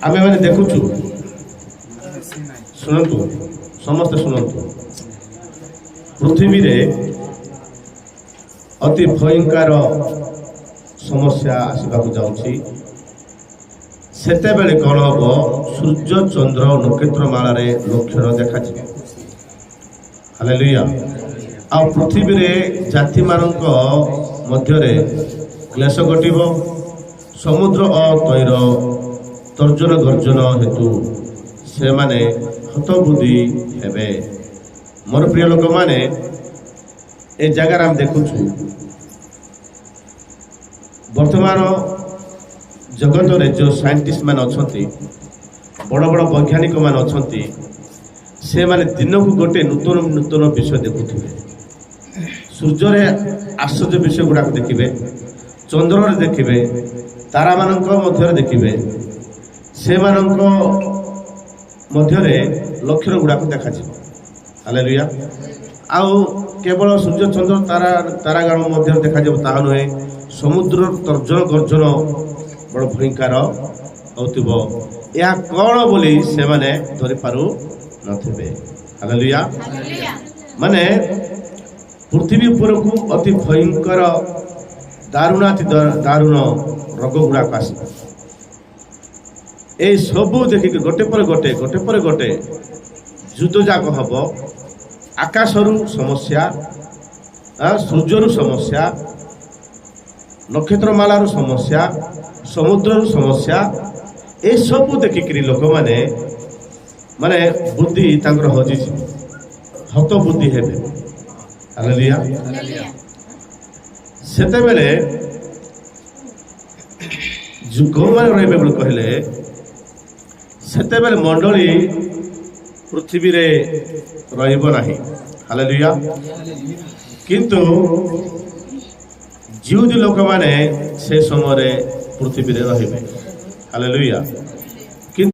आमे मैंने देखुचु शुणु समस्ते शुणु पृथ्वी रे अति भयंकर समस्या आसवाक जाउछि सेतेबेले कौन हम सूर्य चंद्र नक्षत्र माला रे लक्षण देखा हालेलुया आ पृथ्वी रे जाति मानक मध्यरे क्लेश घटिब समुद्र अतैर तर्जन गर्जन हेतु से माने हतबुद्धि हेबे। मोर प्रिय लोक माने ए जगार हम देखुछु वर्तमान जगत रे जो साइंटिस्ट मान अछंती बड़ बड़ वैज्ञानिक मान अछंती से माने दिन को गोटे नूतन नूतन विषय देखुथिबे सूर्य रे आश्चर्य विषय गुडा देखिबे चंद्र रे देखिबे तारा मानक मध्य देखिबे से मानक मध्य लक्षण गुडा देखा हालेलुया आउ केवल सूर्य चंद्र तारा तारागण मध्य देखा ता नुहे समुद्र तर्जन गर्जन बड़ भयंकर होतिब या कौन बोली से माने धरि पारु नथिबे हालेलुया माने पृथ्वी ऊपर को अति भयंकर दारुणाति दारुण रोग गुड़ा आस सबू देखिक गोटे पर गोटे युद्ध जाक हम आकाशरू समस्या सूर्यरू समस्या नक्षत्रमालार समस्या समुद्र समस्या ए सबू देखिक लोक माने माने बुद्धि तांकर हजि हत बुद्धि हेबे हालेलुया सेते बेले जुग मान रहिबे बोल कहले सेते बेले मंडली पृथ्वी रे रहिबो नाही हालेलुया किंतु जिउदी लोक माने से समय पृथ्वी रे रहिबे हालेलुया।